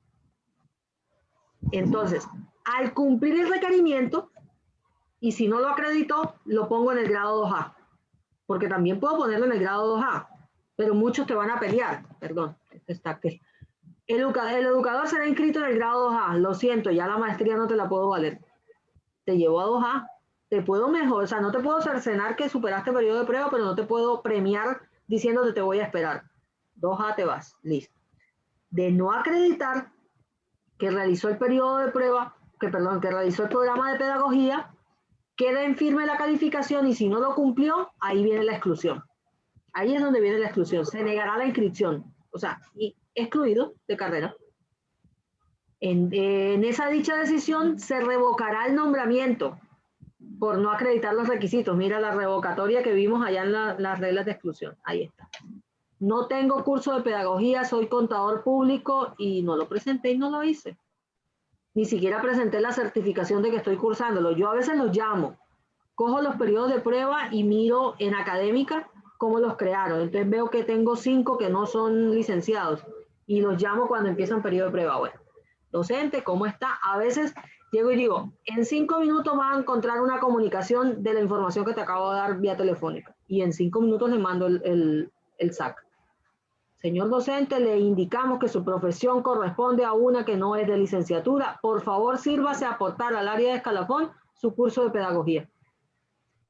Entonces, al cumplir el requerimiento, y si no lo acreditó, lo pongo en el grado 2A, porque también puedo ponerlo en el grado 2A, pero muchos te van a pelear. Perdón, está aquí. El educador será inscrito en el grado 2A. Lo siento, ya la maestría no te la puedo valer. Te llevo a 2A. Te puedo mejor, o sea, no te puedo cercenar que superaste el periodo de prueba, pero no te puedo premiar diciéndote te voy a esperar. 2A te vas, listo. De no acreditar que realizó el periodo de prueba, que realizó el programa de pedagogía, queda en firme la calificación y si no lo cumplió, ahí viene la exclusión. Ahí es donde viene la exclusión. Se negará la inscripción. O sea, excluido de carrera. En esa dicha decisión se revocará el nombramiento por no acreditar los requisitos. Mira la revocatoria que vimos allá en las reglas de exclusión. Ahí está. No tengo curso de pedagogía, soy contador público y no lo presenté y no lo hice. Ni siquiera presenté la certificación de que estoy cursándolo. Yo a veces los llamo, cojo los periodos de prueba y miro en académica cómo los crearon. Entonces veo que tengo 5 que no son licenciados y los llamo cuando empieza un periodo de prueba. Bueno, docente, ¿cómo está? A veces llego y digo, en 5 minutos vas a encontrar una comunicación de la información que te acabo de dar vía telefónica. Y en 5 minutos le mando el SAC. Señor docente, le indicamos que su profesión corresponde a una que no es de licenciatura. Por favor, sírvase a aportar al área de escalafón su curso de pedagogía.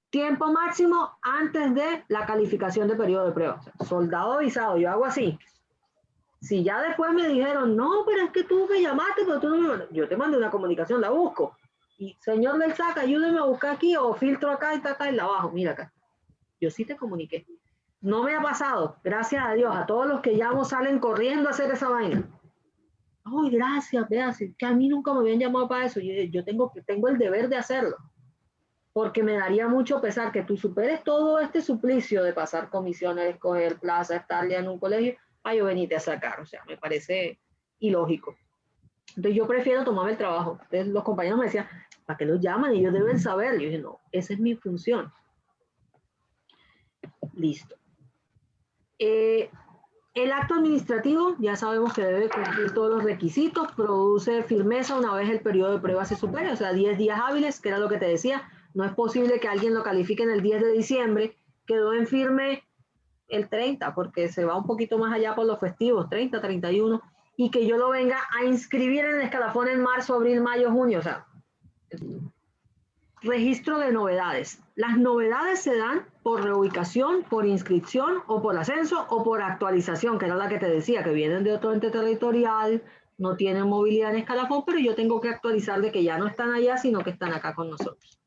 Tiempo máximo antes de la calificación de periodo de prueba. O sea, soldado avisado, yo hago así. Si ya después me dijeron, no, pero es que tú me llamaste, pero tú no me mandaste. Yo te mando una comunicación, la busco. Y señor del SAC, ayúdeme a buscar aquí o filtro acá y la bajo. Mira acá. Yo sí te comuniqué. No me ha pasado, gracias a Dios. A todos los que llamo salen corriendo a hacer esa vaina. Ay, gracias, veas, que a mí nunca me habían llamado para eso. Yo tengo el deber de hacerlo. Porque me daría mucho pesar que tú superes todo este suplicio de pasar comisiones, escoger plaza, estar ya en un colegio, para yo venirte a sacar. O sea, me parece ilógico. Entonces yo prefiero tomarme el trabajo. Entonces los compañeros me decían, ¿para qué los llaman? Y ellos deben saber. Yo dije, no, esa es mi función. Listo. El acto administrativo, ya sabemos que debe cumplir todos los requisitos, produce firmeza una vez el periodo de prueba se supere, o sea, 10 días hábiles, que era lo que te decía. No es posible que alguien lo califique en el 10 de diciembre, quedó en firme el 30, porque se va un poquito más allá por los festivos, 30, 31, y que yo lo venga a inscribir en el escalafón en marzo, abril, mayo, junio, o sea. Registro de novedades. Las novedades se dan por reubicación, por inscripción o por ascenso o por actualización, que era la que te decía, que vienen de otro ente territorial, no tienen movilidad en escalafón, pero yo tengo que actualizar de que ya no están allá, sino que están acá con nosotros.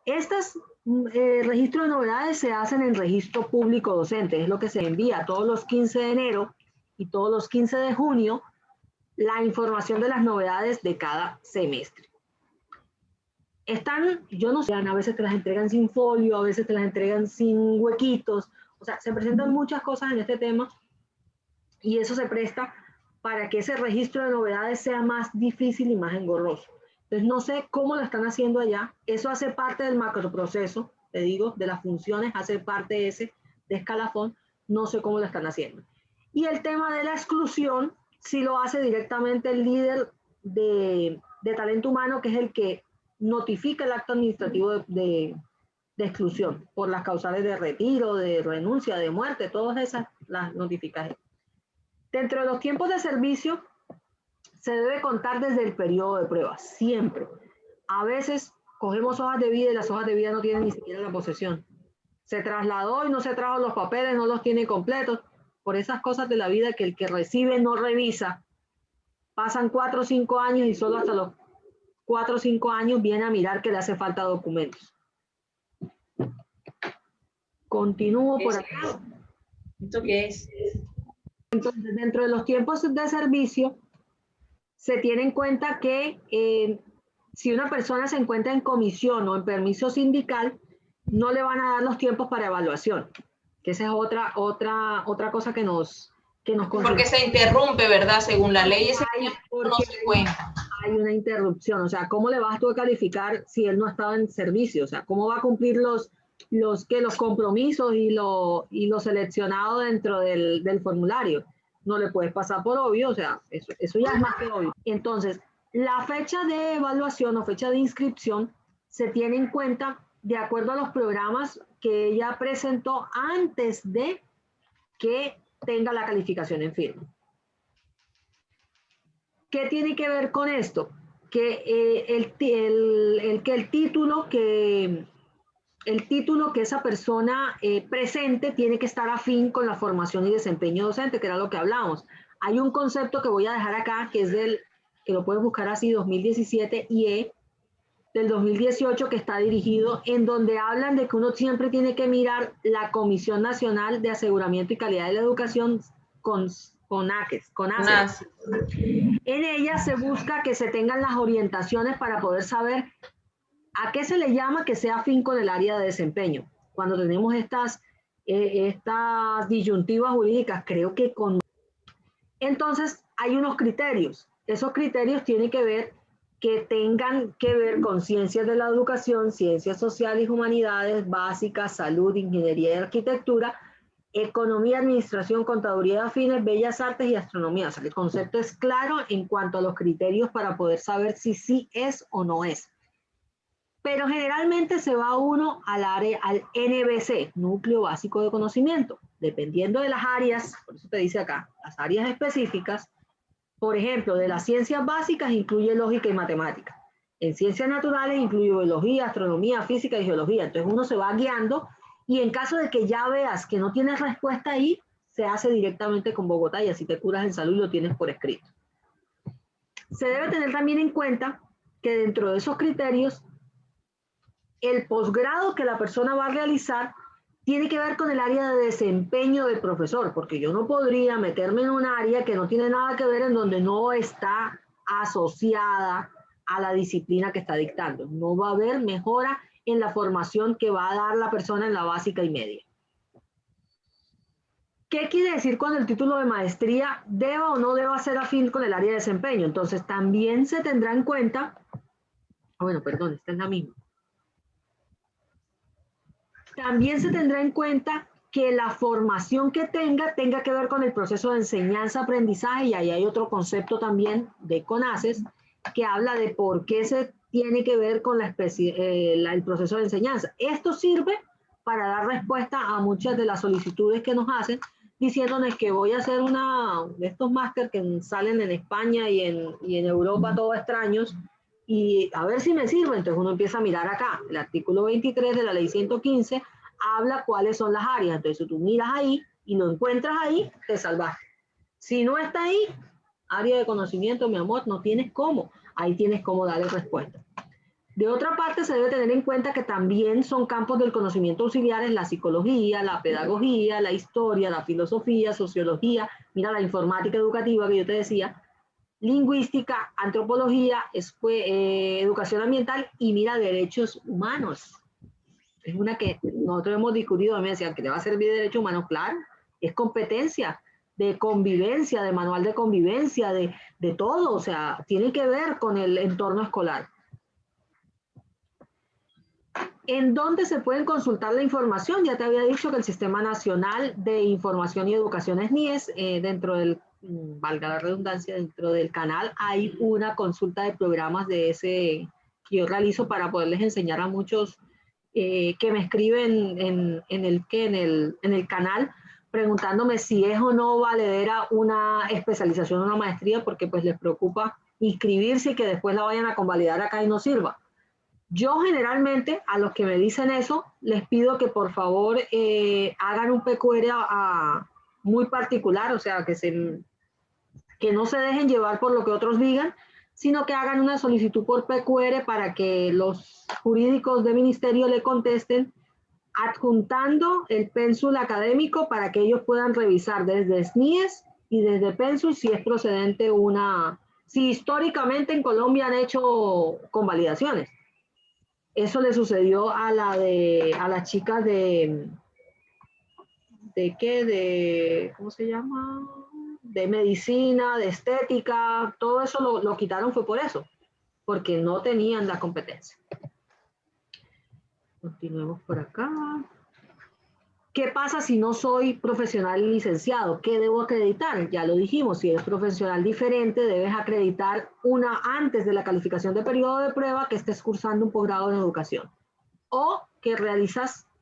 Estos registros de novedades se hacen en registro público docente, es lo que se envía todos los 15 de enero y todos los 15 de junio, la información de las novedades de cada semestre. Están, yo no sé, a veces te las entregan sin folio, a veces te las entregan sin huequitos, o sea, se presentan muchas cosas en este tema y eso se presta para que ese registro de novedades sea más difícil y más engorroso. Entonces, no sé cómo lo están haciendo allá, eso hace parte del macroproceso, te digo, de las funciones, hace parte ese de escalafón, no sé cómo lo están haciendo. Y el tema de la exclusión, sí lo hace directamente el líder de talento humano, que es el que notifica el acto administrativo de exclusión por las causales de retiro, de renuncia, de muerte, todas esas las notifica. Dentro de los tiempos de servicio se debe contar desde el periodo de prueba, siempre. A veces cogemos hojas de vida y las hojas de vida no tienen ni siquiera la posesión. se trasladó y no se trajo los papeles, no los tiene completos, por esas cosas de la vida que el que recibe no revisa. Pasan 4 o 5 años y solo hasta los 4 o 5 años viene a mirar que le hace falta documentos. Continúo por acá. ¿Esto qué es? Entonces, dentro de los tiempos de servicio, se tiene en cuenta que si una persona se encuentra en comisión o en permiso sindical, no le van a dar los tiempos para evaluación, que esa es otra cosa que nos Porque se interrumpe, ¿verdad? Según la ley, ese tiempo no se cuenta. Hay una interrupción, o sea, ¿cómo le vas tú a calificar si él no estaba en servicio? O sea, ¿cómo va a cumplir los compromisos y lo seleccionado dentro del formulario? No le puedes pasar por obvio, o sea, eso ya es más que obvio. Entonces, la fecha de evaluación o fecha de inscripción se tiene en cuenta de acuerdo a los programas que ella presentó antes de que tenga la calificación en firme. ¿Qué tiene que ver con esto? Que el título que esa persona presente tiene que estar afín con la formación y desempeño docente, que era lo que hablamos. Hay un concepto que voy a dejar acá, que es que lo puedes buscar así, 2017 IE, del 2018, que está dirigido, en donde hablan de que uno siempre tiene que mirar la Comisión Nacional de Aseguramiento y Calidad de la Educación con ACES. En ella se busca que se tengan las orientaciones para poder saber a qué se le llama que sea afín con el área de desempeño. Cuando tenemos estas disyuntivas jurídicas, creo que con... Entonces, hay unos criterios. Esos criterios tienen que tengan que ver con ciencias de la educación, ciencias sociales y humanidades básicas, salud, ingeniería y arquitectura, economía, administración, contaduría afines, bellas artes y astronomía. O sea, el concepto es claro en cuanto a los criterios para poder saber si sí es o no es. Pero generalmente se va uno al NBC, Núcleo Básico de Conocimiento. Dependiendo de las áreas, por eso te dice acá, las áreas específicas, por ejemplo, de las ciencias básicas incluye lógica y matemática. En ciencias naturales incluye biología, astronomía, física y geología. Entonces uno se va guiando y en caso de que ya veas que no tienes respuesta ahí, se hace directamente con Bogotá y así te curas en salud y lo tienes por escrito. Se debe tener también en cuenta que dentro de esos criterios, el posgrado que la persona va a realizar tiene que ver con el área de desempeño del profesor, porque yo no podría meterme en un área que no tiene nada que ver, en donde no está asociada a la disciplina que está dictando. No va a haber mejora en la formación que va a dar la persona en la básica y media. ¿Qué quiere decir cuando el título de maestría deba o no deba ser afín con el área de desempeño? Entonces también se tendrá en cuenta, bueno, perdón, esta es la misma. También se tendrá en cuenta que la formación que tenga que ver con el proceso de enseñanza-aprendizaje, y ahí hay otro concepto también de CONACES que habla de por qué se tiene que ver con el proceso de enseñanza. Esto sirve para dar respuesta a muchas de las solicitudes que nos hacen, diciéndonos que voy a hacer una de estos máster que salen en España y en Europa todos extraños, y a ver si me sirve. Entonces uno empieza a mirar acá, el artículo 23 de la ley 115 habla cuáles son las áreas. Entonces si tú miras ahí y lo encuentras ahí, te salvaste. Si no está ahí, área de conocimiento, mi amor, no tienes cómo. Ahí tienes cómo darle respuesta. De otra parte, se debe tener en cuenta que también son campos del conocimiento auxiliares la psicología, la pedagogía, la historia, la filosofía, sociología, mira la informática educativa que yo te decía, lingüística, antropología, educación ambiental y mira, derechos humanos. Es una que nosotros hemos discutido, me decían que le va a servir de derechos humanos, claro, es competencia de convivencia, de manual de convivencia, de todo, o sea, tiene que ver con el entorno escolar. ¿En dónde se pueden consultar la información? Ya te había dicho que el Sistema Nacional de Información y Educación es NIES, dentro del, valga la redundancia, dentro del canal hay una consulta de programas de ese que yo realizo para poderles enseñar a muchos que me escriben en el canal preguntándome si es o no valedera una especialización, una maestría, porque pues les preocupa inscribirse y que después la vayan a convalidar acá y no sirva. Yo generalmente a los que me dicen eso, les pido que por favor hagan un PQR muy particular, o sea, que no se dejen llevar por lo que otros digan, sino que hagan una solicitud por PQR para que los jurídicos de ministerio le contesten adjuntando el pénsul académico para que ellos puedan revisar desde SNIES y desde pénsul si es procedente si históricamente en Colombia han hecho convalidaciones. Eso le sucedió a las chicas ¿cómo se llama? De medicina, de estética, todo eso lo quitaron fue por eso, porque no tenían la competencia. Continuemos por acá. ¿Qué pasa si no soy profesional licenciado? ¿Qué debo acreditar? Ya lo dijimos, si eres profesional diferente, debes acreditar antes de la calificación de periodo de prueba que estés cursando un posgrado en educación. O que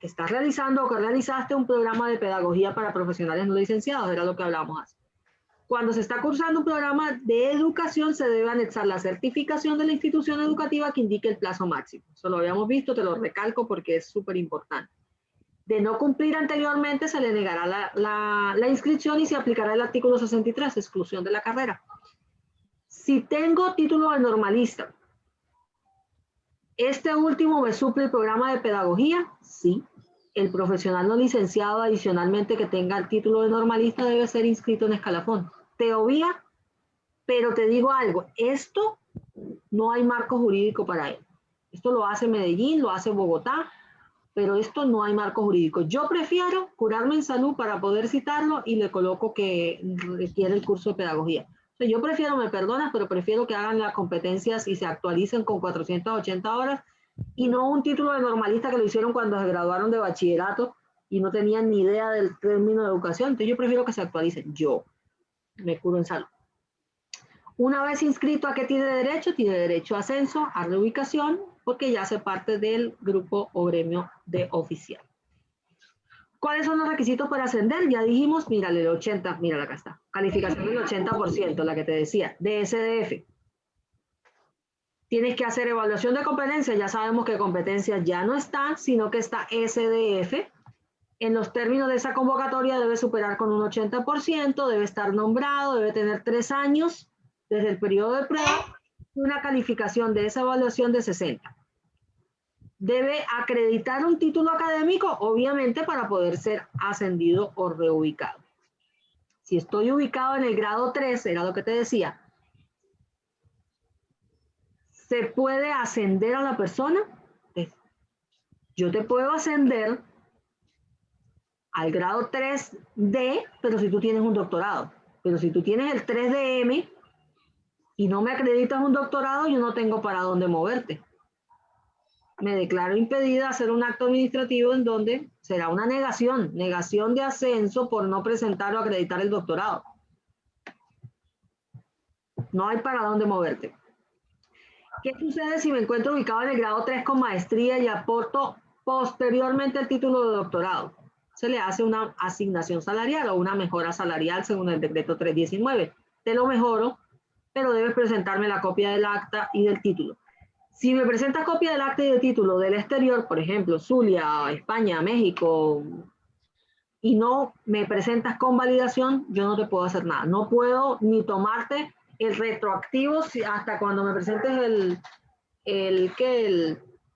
estás realizando o que realizaste un programa de pedagogía para profesionales no licenciados, era lo que hablábamos hace. Cuando se está cursando un programa de educación, se debe anexar la certificación de la institución educativa que indique el plazo máximo. Eso lo habíamos visto, te lo recalco porque es súper importante. De no cumplir anteriormente, se le negará la inscripción y se aplicará el artículo 63, exclusión de la carrera. Si tengo título de normalista, ¿este último me suple el programa de pedagogía? Sí. El profesional no licenciado adicionalmente que tenga el título de normalista debe ser inscrito en escalafón. Te obvia, pero te digo algo, esto no hay marco jurídico para él. Esto lo hace Medellín, lo hace Bogotá, pero esto no hay marco jurídico. Yo prefiero curarme en salud para poder citarlo y le coloco que requiere el curso de pedagogía. O sea, yo prefiero, me perdonas, pero prefiero que hagan las competencias y se actualicen con 480 horas y no un título de normalista que lo hicieron cuando se graduaron de bachillerato y no tenían ni idea del término de educación. Entonces yo prefiero que se actualicen. Yo me curo en salud. Una vez inscrito, ¿a qué tiene derecho? Tiene derecho a ascenso, a reubicación, porque ya hace parte del grupo o gremio de oficial. ¿Cuáles son los requisitos para ascender? Ya dijimos, mírale, el 80, mírala acá está. Calificación del 80%, la que te decía, de SDF. Tienes que hacer evaluación de competencia, ya sabemos que competencia ya no está, sino que está SDF. En los términos de esa convocatoria debe superar con un 80%, debe estar nombrado, debe tener 3 años desde el periodo de prueba y una calificación de esa evaluación de 60. Debe acreditar un título académico, obviamente, para poder ser ascendido o reubicado. Si estoy ubicado en el grado 3, era lo que te decía, ¿se puede ascender a la persona? Yo te puedo ascender al grado 3D, pero si tú tienes un doctorado. Pero si tú tienes el 3DM y no me acreditas un doctorado, yo no tengo para dónde moverte. Me declaro impedida hacer un acto administrativo en donde será una negación de ascenso por no presentar o acreditar el doctorado. No hay para dónde moverte. ¿Qué sucede si me encuentro ubicado en el grado 3 con maestría y aporto posteriormente el título de doctorado? Se le hace una asignación salarial o una mejora salarial según el decreto 319. Te lo mejoro, pero debes presentarme la copia del acta y del título. Si me presentas copia del acta y del título del exterior, por ejemplo, Zulia, España, México, y no me presentas con validación, yo no te puedo hacer nada. No puedo ni tomarte el retroactivo hasta cuando me presentes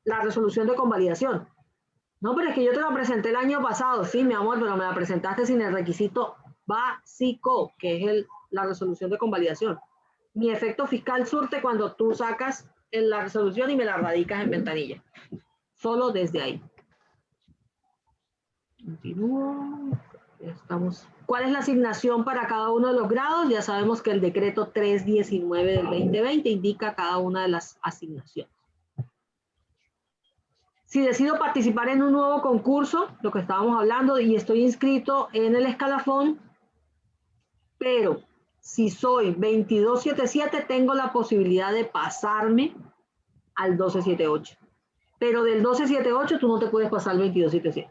la resolución de convalidación. No, pero es que yo te la presenté el año pasado. Sí, mi amor, pero me la presentaste sin el requisito básico, que es la resolución de convalidación. Mi efecto fiscal surte cuando tú sacas la resolución y me la radicas en ventanilla. Solo desde ahí. Continúo. Estamos. ¿Cuál es la asignación para cada uno de los grados? Ya sabemos que el decreto 319 del 2020 indica cada una de las asignaciones. Si decido participar en un nuevo concurso, lo que estábamos hablando, y estoy inscrito en el escalafón, pero si soy 2277, tengo la posibilidad de pasarme al 1278. Pero del 1278 tú no te puedes pasar al 2277.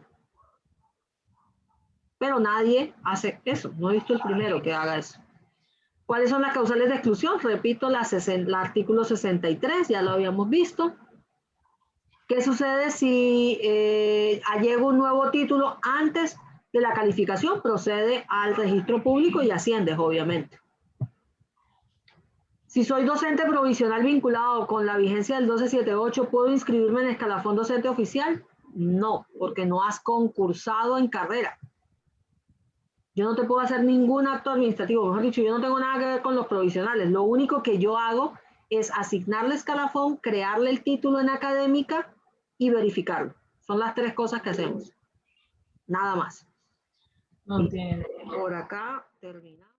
Pero nadie hace eso. No he visto el primero que haga eso. ¿Cuáles son las causales de exclusión? Repito, el artículo 63, ya lo habíamos visto. ¿Qué sucede si llega un nuevo título antes de la calificación? Procede al registro público y asciendes, obviamente. Si soy docente provisional vinculado con la vigencia del 1278, ¿puedo inscribirme en escalafón docente oficial? No, porque no has concursado en carrera. Yo no te puedo hacer ningún acto administrativo. Mejor dicho, yo no tengo nada que ver con los provisionales. Lo único que yo hago es asignarle escalafón, crearle el título en académica y verificarlo. Son las 3 cosas que hacemos. Nada más. No entiendo. Por acá terminamos.